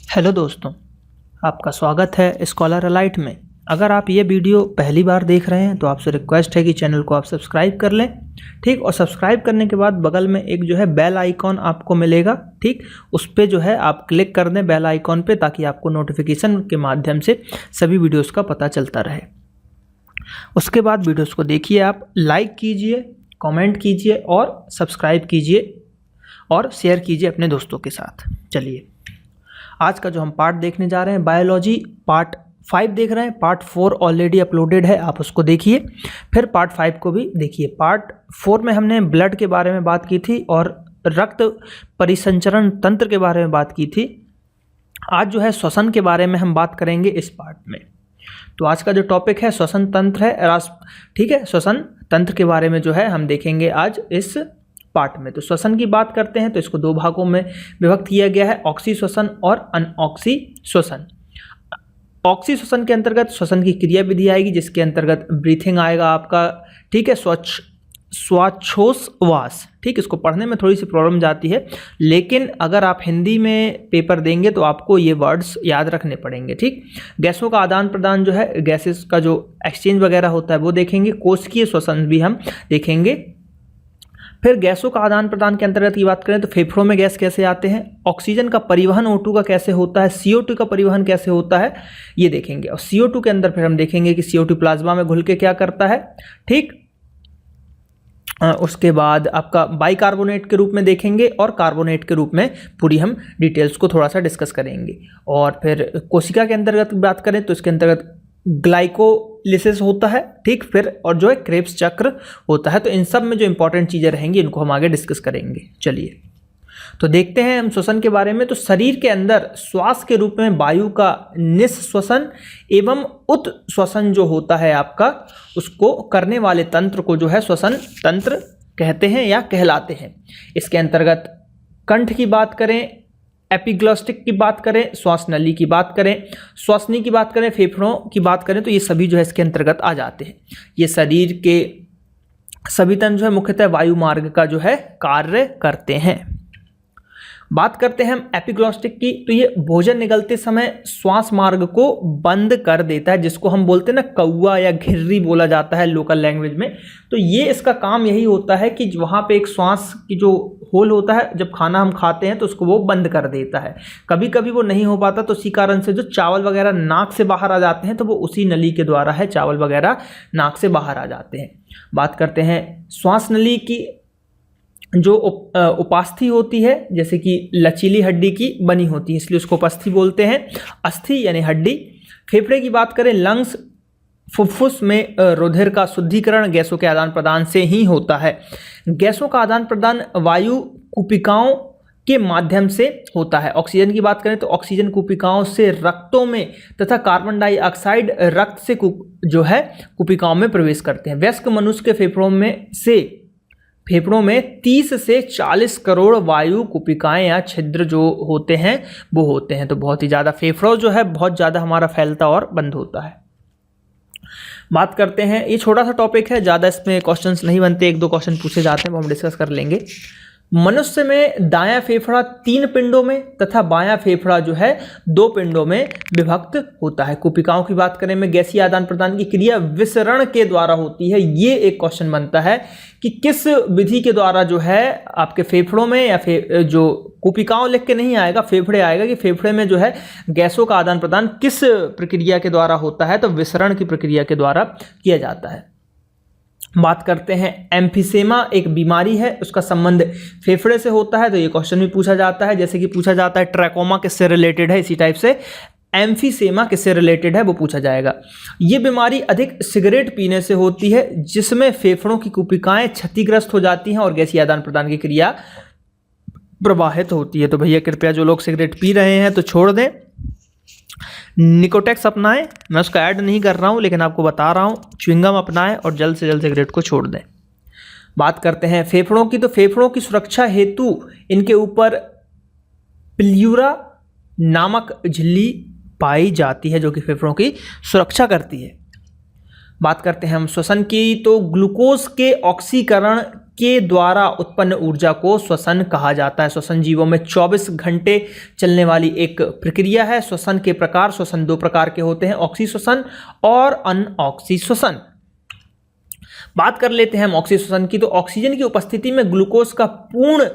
Hello दोस्तों, आपका स्वागत है स्कॉलर अलाइट में। अगर आप ये वीडियो पहली बार देख रहे हैं तो आपसे रिक्वेस्ट है कि चैनल को आप सब्सक्राइब कर लें, ठीक। और सब्सक्राइब करने के बाद बगल में एक जो है बेल आइकॉन आपको मिलेगा, ठीक। उस पर जो है आप क्लिक कर दें बेल आइकॉन पे, ताकि आपको नोटिफिकेशन के माध्यम से सभी वीडियोज़ का पता चलता रहे। उसके बाद वीडियोज़ को देखिए, आप लाइक कीजिए, कॉमेंट कीजिए और सब्सक्राइब कीजिए और शेयर कीजिए अपने दोस्तों के साथ। चलिए, आज का जो हम पार्ट देखने जा रहे हैं, बायोलॉजी पार्ट 5 देख रहे हैं। पार्ट 4 ऑलरेडी अपलोडेड है, आप उसको देखिए, फिर पार्ट 5 को भी देखिए। पार्ट 4 में हमने ब्लड के बारे में बात की थी और रक्त परिसंचरण तंत्र के बारे में बात की थी। आज जो है श्वसन के बारे में हम बात करेंगे इस पार्ट में। तो आज का जो टॉपिक है श्वसन तंत्र है, ठीक है। श्वसन तंत्र के बारे में जो है हम देखेंगे आज इस पार्ट में। तो श्वसन की बात करते हैं तो इसको दो भागों में विभक्त किया गया है, ऑक्सी श्वसन और अनऑक्सी श्वसन। ऑक्सी श्वसन के अंतर्गत श्वसन की क्रिया विधि आएगी, जिसके अंतर्गत ब्रीथिंग आएगा आपका, ठीक है, श्वासोच्छ्वास, ठीक। इसको पढ़ने में थोड़ी सी प्रॉब्लम जाती है, लेकिन अगर आप हिंदी में पेपर देंगे तो आपको ये वर्ड्स याद रखने पड़ेंगे, ठीक। गैसों का आदान प्रदान जो है, गैसेस का जो एक्सचेंज वगैरह होता है वो देखेंगे। कोशिकीय श्वसन भी हम देखेंगे। फिर गैसों का आदान प्रदान के अंतर्गत की बात करें तो फेफड़ों में गैस कैसे आते हैं, ऑक्सीजन का परिवहन O2 का कैसे होता है, CO2 का परिवहन कैसे होता है, ये देखेंगे। और CO2 के अंदर फिर हम देखेंगे कि CO2 प्लाज्मा में घुल के क्या करता है, ठीक। उसके बाद आपका बाइकार्बोनेट के रूप में देखेंगे और कार्बोनेट के रूप में पूरी हम डिटेल्स को थोड़ा सा डिस्कस करेंगे। और फिर कोशिका के अंतर्गत बात करें तो इसके अंतर्गत ग्लाइकोलिसिस होता है, ठीक। फिर और जो है क्रेब्स चक्र होता है। तो इन सब में जो इंपॉर्टेंट चीज़ें रहेंगी इनको हम आगे डिस्कस करेंगे। चलिए, तो देखते हैं हम श्वसन के बारे में। तो शरीर के अंदर श्वास के रूप में वायु का निःश्वसन एवं उत्श्वसन जो होता है आपका, उसको करने वाले तंत्र को जो है श्वसन तंत्र कहते हैं या कहलाते हैं। इसके अंतर्गत कंठ की बात करें, एपिग्लॉस्टिक की बात करें, श्वास नली की बात करें, श्वसनी की बात करें, फेफड़ों की बात करें, तो ये सभी जो है इसके अंतर्गत आ जाते हैं। ये शरीर के सभी तंत्र जो है मुख्यतः वायु मार्ग का जो है कार्य करते हैं। बात करते हैं हम एपिग्लॉस्टिक की, तो ये भोजन निगलते समय श्वास मार्ग को बंद कर देता है, जिसको हम बोलते हैं ना कौवा या घिर्री बोला जाता है लोकल लैंग्वेज में। तो ये इसका काम यही होता है कि वहाँ पे एक श्वास की जो होल होता है, जब खाना हम खाते हैं तो उसको वो बंद कर देता है। कभी कभी वो नहीं हो पाता, तो इसी कारण से जो चावल वगैरह नाक से बाहर आ जाते हैं तो वो उसी नली के द्वारा है, चावल वगैरह नाक से बाहर आ जाते हैं। बात करते हैं श्वास नली की, जो उपास्थि होती है, जैसे कि लचीली हड्डी की बनी होती है, इसलिए उसको उपास्थि बोलते हैं। अस्थि यानी हड्डी। फेफड़े की बात करें, लंग्स, फुफ्फुस में रुधिर का शुद्धिकरण गैसों के आदान प्रदान से ही होता है। गैसों का आदान प्रदान वायु कुपिकाओं के माध्यम से होता है। ऑक्सीजन की बात करें तो ऑक्सीजन कुपिकाओं से रक्तों में तथा कार्बन डाइऑक्साइड रक्त से जो है कुपिकाओं में प्रवेश करते हैं। वयस्क मनुष्य के फेफड़ों में 30 से 40 करोड़ वायु कुपिकाएं या छिद्र जो होते हैं वो होते हैं। तो बहुत ही ज़्यादा फेफड़ों जो है बहुत ज़्यादा हमारा फैलता और बंद होता है। बात करते हैं, ये छोटा सा टॉपिक है, ज़्यादा इसमें क्वेश्चंस नहीं बनते, एक दो क्वेश्चन पूछे जाते हैं वो हम डिस्कस कर लेंगे। मनुष्य में दायां फेफड़ा 3 पिंडों में तथा बायां फेफड़ा जो है 2 पिंडों में विभक्त होता है। कुपिकाओं की बात करें में गैसीय आदान प्रदान की क्रिया विसरण के द्वारा होती है। ये एक क्वेश्चन बनता है कि किस विधि के द्वारा जो है आपके फेफड़ों में या जो कुपिकाओं लिख के नहीं आएगा, फेफड़े आएगा, कि फेफड़े में जो है गैसों का आदान प्रदान किस प्रक्रिया के द्वारा होता है, तो विसरण की प्रक्रिया के द्वारा किया जाता है। बात करते हैं एम्फीसेमा एक बीमारी है, उसका संबंध फेफड़े से होता है, तो ये क्वेश्चन भी पूछा जाता है। जैसे कि पूछा जाता है ट्रैकोमा किससे रिलेटेड है, इसी टाइप से एम्फीसेमा किससे रिलेटेड है वो पूछा जाएगा। ये बीमारी अधिक सिगरेट पीने से होती है, जिसमें फेफड़ों की कुपिकाएं क्षतिग्रस्त हो जाती हैं और गैसीय आदान प्रदान की क्रिया प्रवाहित होती है। तो भैया कृपया जो लोग सिगरेट पी रहे हैं तो छोड़ दें, निकोटेक्स अपनाएं। मैं उसका ऐड नहीं कर रहा हूं, लेकिन आपको बता रहा हूं, च्युइंगम अपनाएं और जल्द से जल्द सिगरेट को छोड़ दें। बात करते हैं फेफड़ों की, तो फेफड़ों की सुरक्षा हेतु इनके ऊपर प्ल्यूरा नामक झिल्ली पाई जाती है, जो कि फेफड़ों की सुरक्षा करती है। बात करते हैं हम श्वसन की, तो ग्लूकोज के ऑक्सीकरण के द्वारा उत्पन्न ऊर्जा को श्वसन कहा जाता है। श्वसन जीवों में 24 घंटे चलने वाली एक प्रक्रिया है। श्वसन के प्रकार, श्वसन दो प्रकार के होते हैं, ऑक्सी श्वसन और अनऑक्सी श्वसन। बात कर लेते हैं हम ऑक्सी श्वसन की। तो ऑक्सीजन की उपस्थिति में ग्लूकोज का पूर्ण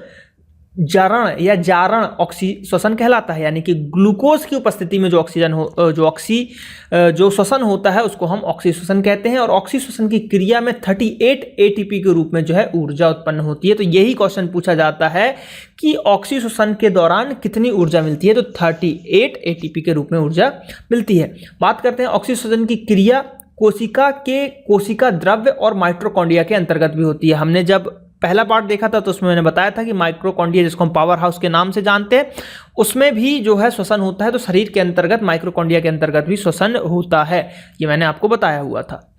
जारण या जारण ऑक्सी श्वसन कहलाता है, यानी कि ग्लूकोज की उपस्थिति में जो श्वसन होता है उसको हम ऑक्सी श्वसन कहते हैं। और ऑक्सी श्वसन की क्रिया में 38 एटीपी के रूप में जो है ऊर्जा उत्पन्न होती है। तो यही क्वेश्चन पूछा जाता है कि ऑक्सी श्वसन के दौरान कितनी ऊर्जा मिलती है, तो 38 एटीपी के रूप में ऊर्जा मिलती है। बात करते हैं ऑक्सी श्वसन की क्रिया कोशिका द्रव्य और माइटोकॉन्ड्रिया के अंतर्गत भी होती है। हमने जब पहला पार्ट देखा था तो उसमें मैंने बताया था कि माइटोकॉन्ड्रिया, जिसको हम पावर हाउस के नाम से जानते हैं, उसमें भी जो है श्वसन होता है। तो शरीर के अंतर्गत माइटोकॉन्ड्रिया के अंतर्गत भी श्वसन होता है, ये मैंने आपको बताया हुआ था।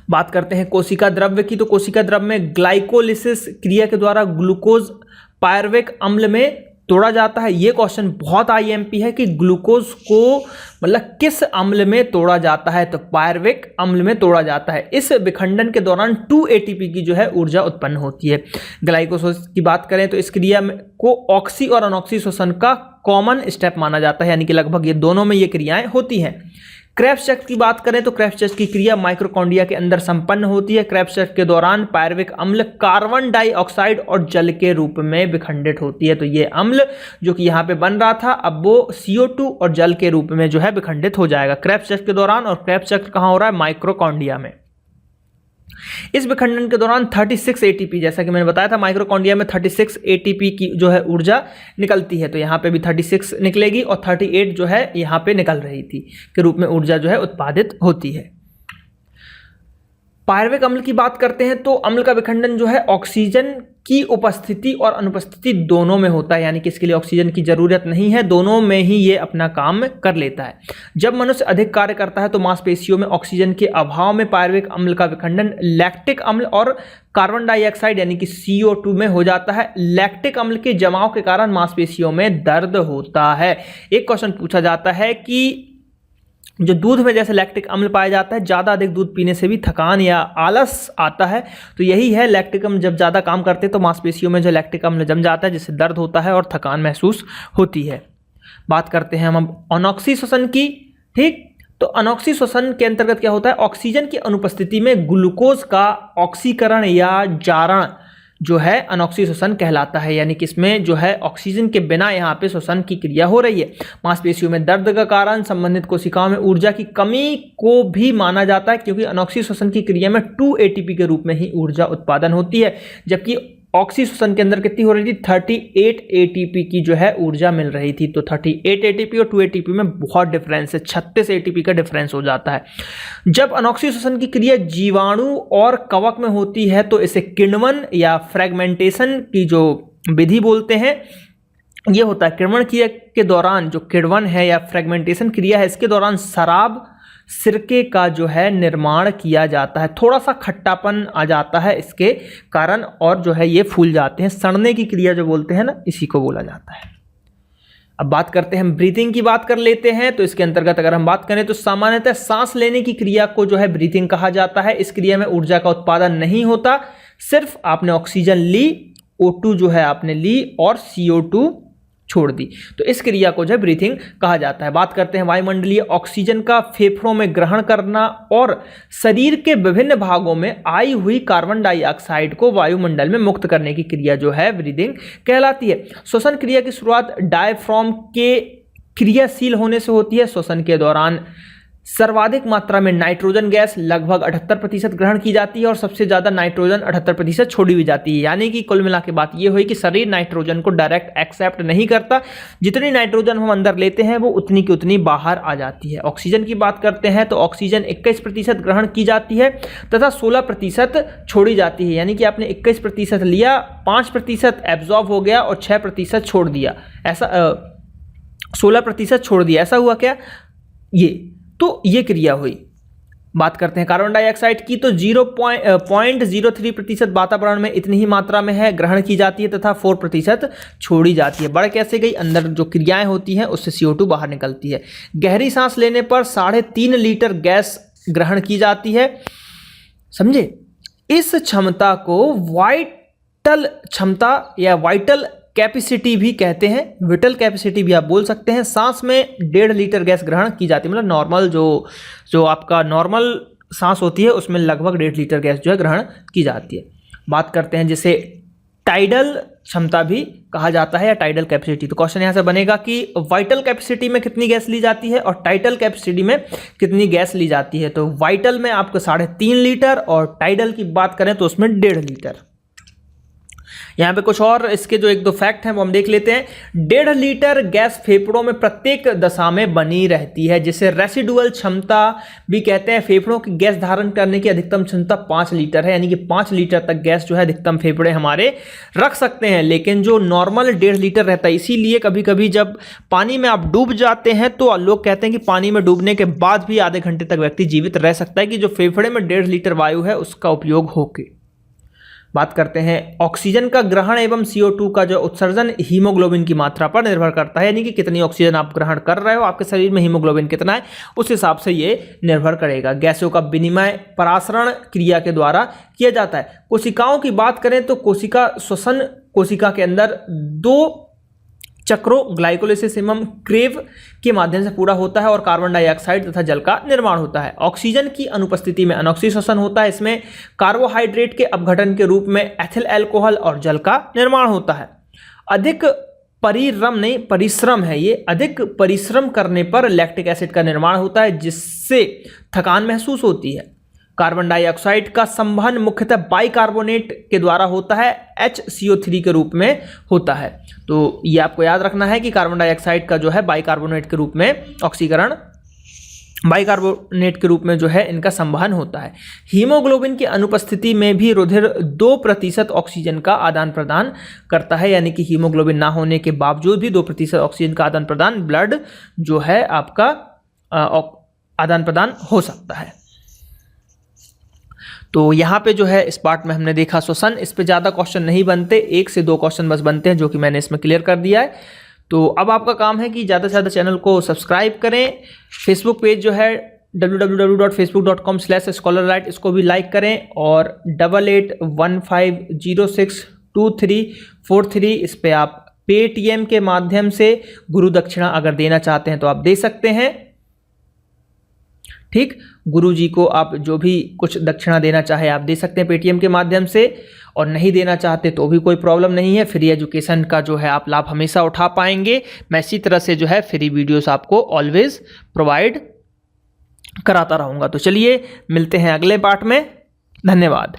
बात करते हैं कोशिका द्रव्य की। तो कोशिका द्रव्य में ग्लाइकोलिसिस क्रिया के द्वारा ग्लूकोज पायरुविक अम्ल में तोड़ा जाता है। ये क्वेश्चन बहुत आईएमपी है कि ग्लूकोज को मतलब किस अम्ल में तोड़ा जाता है, तो पायरुविक अम्ल में तोड़ा जाता है। इस विखंडन के दौरान 2 एटीपी की जो है ऊर्जा उत्पन्न होती है। ग्लाइकोलिसिस की बात करें तो इस क्रिया को ऑक्सी और अनऑक्सी श्वसन का कॉमन स्टेप माना जाता है, यानी कि लगभग ये दोनों में ये क्रियाएं होती हैं। क्रेब्स चक्र की बात करें तो क्रेब्स चक्र की क्रिया माइटोकॉन्ड्रिया के अंदर संपन्न होती है। क्रेब्स चक्र के दौरान पायरुविक अम्ल कार्बन डाइऑक्साइड और जल के रूप में विखंडित होती है। तो ये अम्ल जो कि यहाँ पे बन रहा था, अब वो CO2 और जल के रूप में जो है विखंडित हो जाएगा क्रेब्स चक्र के दौरान। और क्रेब्स चक्र कहाँ हो रहा है, माइटोकॉन्ड्रिया में। इस विखंडन के दौरान 36 एटीपी, जैसा कि मैंने बताया था, माइटोकॉन्ड्रिया में 36 एटीपी की जो है ऊर्जा निकलती है। तो यहाँ पे भी 36 निकलेगी और 38 जो है यहाँ पे निकल रही थी के रूप में ऊर्जा जो है उत्पादित होती है। पायरुविक अम्ल की बात करते हैं तो अम्ल का विखंडन जो है ऑक्सीजन की उपस्थिति और अनुपस्थिति दोनों में होता है, यानी कि इसके लिए ऑक्सीजन की जरूरत नहीं है, दोनों में ही ये अपना काम कर लेता है। जब मनुष्य अधिक कार्य करता है तो मांसपेशियों में ऑक्सीजन के अभाव में पायरुविक अम्ल का विखंडन लैक्टिक अम्ल और कार्बन डाइऑक्साइड यानी कि CO2 में हो जाता है। लैक्टिक अम्ल के जमाव के कारण मांसपेशियों में दर्द होता है। एक क्वेश्चन पूछा जाता है कि जो दूध में जैसे लैक्टिक अम्ल पाया जाता है, ज़्यादा अधिक दूध पीने से भी थकान या आलस आता है, तो यही है लैक्टिक अम्ल जब ज़्यादा काम करते हैं तो मांसपेशियों में जो लैक्टिक अम्ल जम जाता है, जिससे दर्द होता है और थकान महसूस होती है। बात करते हैं हम अनऑक्सी श्वसन की। ठीक, तो अनऑक्सी श्वसन के अंतर्गत क्या होता है, ऑक्सीजन की अनुपस्थिति में ग्लूकोज का ऑक्सीकरण या जारण जो है अनऑक्सी श्वसन कहलाता है, यानी कि इसमें जो है ऑक्सीजन के बिना यहाँ पे श्वसन की क्रिया हो रही है। मांसपेशियों में दर्द का कारण संबंधित कोशिकाओं में ऊर्जा की कमी को भी माना जाता है, क्योंकि अनऑक्सी श्वसन की क्रिया में 2 एटीपी के रूप में ही ऊर्जा उत्पादन होती है, जबकि ऑक्सी श्वसन के अंदर कितनी हो रही थी, 38 एटीपी की जो है ऊर्जा मिल रही थी। तो 38 एटीपी और 2 एटीपी में बहुत डिफरेंस है, 36 एटीपी का डिफरेंस हो जाता है। जब अनऑक्सी श्वसन की क्रिया जीवाणु और कवक में होती है तो इसे किण्वन या फ्रेगमेंटेशन की जो विधि बोलते हैं ये होता है। किण्वन क्रिया के दौरान जो किण्वन है या फ्रेगमेंटेशन क्रिया है, इसके दौरान शराब सिरके का जो है निर्माण किया जाता है। थोड़ा सा खट्टापन आ जाता है इसके कारण और जो है ये फूल जाते हैं। सड़ने की क्रिया जो बोलते हैं ना, इसी को बोला जाता है। अब बात करते हैं हम ब्रीथिंग की, बात कर लेते हैं। तो इसके अंतर्गत अगर हम बात करें तो सामान्यतः सांस लेने की क्रिया को जो है ब्रीथिंग कहा जाता है। इस क्रिया में ऊर्जा का उत्पादन नहीं होता, सिर्फ आपने ऑक्सीजन ली, O2 जो है आपने ली और CO2 छोड़ दी, तो इस क्रिया को जो है ब्रीथिंग कहा जाता है। बात करते हैं वायुमंडलीय ऑक्सीजन का फेफड़ों में ग्रहण करना और शरीर के विभिन्न भागों में आई हुई कार्बन डाइऑक्साइड को वायुमंडल में मुक्त करने की क्रिया जो है ब्रीदिंग कहलाती है। श्वसन क्रिया की शुरुआत डायफ्राम के क्रियाशील होने से होती है। श्वसन के दौरान सर्वाधिक मात्रा में नाइट्रोजन गैस लगभग 78% ग्रहण की जाती है और सबसे ज्यादा नाइट्रोजन 78% छोड़ी भी जाती है। यानी कि कुल मिला के बात यह हुई कि शरीर नाइट्रोजन को डायरेक्ट एक्सेप्ट नहीं करता, जितनी नाइट्रोजन हम अंदर लेते हैं वो उतनी की उतनी बाहर आ जाती है। ऑक्सीजन की बात करते हैं तो ऑक्सीजन 21% ग्रहण की जाती है तथा 16% छोड़ी जाती है। यानी कि आपने 21% लिया, 5% एब्जॉर्ब हो गया और 6% छोड़ दिया, ऐसा 16% छोड़ दिया, ऐसा हुआ क्या, तो ये क्रिया हुई। बात करते हैं कार्बन डाइऑक्साइड की, तो 0.03% वातावरण में इतनी ही मात्रा में है, ग्रहण की जाती है तथा 4% छोड़ी जाती है। बढ़ कैसे गई, अंदर जो क्रियाएं होती हैं उससे CO2 बाहर निकलती है। गहरी सांस लेने पर 3.5 लीटर गैस ग्रहण की जाती है, समझे। इस क्षमता को वाइटल क्षमता या वाइटल कैपेसिटी भी कहते हैं, विटल कैपेसिटी भी आप बोल सकते हैं। सांस में 1.5 लीटर गैस ग्रहण की जाती है, मतलब नॉर्मल जो आपका नॉर्मल सांस होती है उसमें लगभग 1.5 लीटर गैस जो है ग्रहण की जाती है। बात करते हैं जिसे टाइडल क्षमता भी कहा जाता है या टाइडल कैपेसिटी। तो क्वेश्चन यहाँ से बनेगा कि वाइटल कैपेसिटी में कितनी गैस ली जाती है और टाइडल कैपेसिटी में कितनी गैस ली जाती है। तो वाइटल में आपको 3.5 लीटर और टाइडल की बात करें तो उसमें 1.5 लीटर। यहाँ पे कुछ और इसके जो 1-2 फैक्ट हैं वो हम देख लेते हैं। 1.5 लीटर गैस फेफड़ों में प्रत्येक दशा में बनी रहती है, जिसे रेसिडुअल क्षमता भी कहते हैं। फेफड़ों की गैस धारण करने की अधिकतम क्षमता 5 लीटर है, यानी कि 5 लीटर तक गैस जो है अधिकतम फेफड़े हमारे रख सकते हैं। लेकिन जो नॉर्मल 1.5 लीटर रहता है, इसीलिए कभी कभी जब पानी में आप डूब जाते हैं तो लोग कहते हैं कि पानी में डूबने के बाद भी आधे घंटे तक व्यक्ति जीवित रह सकता है, कि जो फेफड़े में 1.5 लीटर वायु है उसका उपयोग होके। बात करते हैं ऑक्सीजन का ग्रहण एवं CO2 का जो उत्सर्जन हीमोग्लोबिन की मात्रा पर निर्भर करता है, यानी कि कितनी ऑक्सीजन आप ग्रहण कर रहे हो, आपके शरीर में हीमोग्लोबिन कितना है उस हिसाब से ये निर्भर करेगा। गैसों का विनिमय परासरण क्रिया के द्वारा किया जाता है। कोशिकाओं की बात करें तो कोशिका श्वसन कोशिका के अंदर 2 चक्रों ग्लाइकोलिसिस एवं क्रेव के माध्यम से पूरा होता है और कार्बन डाइऑक्साइड तथा जल का निर्माण होता है। ऑक्सीजन की अनुपस्थिति में अनॉक्सी श्वसन होता है, इसमें कार्बोहाइड्रेट के अपघटन के रूप में एथिल अल्कोहल और जल का निर्माण होता है। अधिक परिश्रम है ये, अधिक परिश्रम करने पर लैक्टिक एसिड का निर्माण होता है, जिससे थकान महसूस होती है। कार्बन डाइऑक्साइड का संवहन मुख्यतः बाइकार्बोनेट के द्वारा होता है, HCO3 के रूप में होता है। तो ये आपको याद रखना है कि कार्बन डाइऑक्साइड का जो है बाइकार्बोनेट के रूप में ऑक्सीकरण बाइकार्बोनेट के रूप में जो है इनका संवहन होता है। हीमोग्लोबिन की अनुपस्थिति में भी रुधिर 2% ऑक्सीजन का आदान प्रदान करता है, यानी कि हीमोग्लोबिन ना होने के बावजूद भी 2% ऑक्सीजन का आदान प्रदान ब्लड जो है आपका आदान प्रदान हो सकता है। तो यहाँ पे जो है इस पार्ट में हमने देखा श्वसन, इस पे ज़्यादा क्वेश्चन नहीं बनते, 1 से 2 क्वेश्चन बस बनते हैं, जो कि मैंने इसमें क्लियर कर दिया है। तो अब आपका काम है कि ज़्यादा से ज़्यादा चैनल को सब्सक्राइब करें। फेसबुक पेज जो है www.facebook.com/scholarlight, इसको भी लाइक करें और 8815062343 इस पर आप पेटीएम के माध्यम से गुरु दक्षिणा अगर देना चाहते हैं तो आप दे सकते हैं। ठीक, गुरु जी को आप जो भी कुछ दक्षिणा देना चाहे आप दे सकते हैं पेटीएम के माध्यम से, और नहीं देना चाहते तो भी कोई प्रॉब्लम नहीं है। फ्री एजुकेशन का जो है आप लाभ हमेशा उठा पाएंगे। मैं इसी तरह से जो है फ्री वीडियोस आपको ऑलवेज प्रोवाइड कराता रहूँगा। तो चलिए मिलते हैं अगले पार्ट में। धन्यवाद।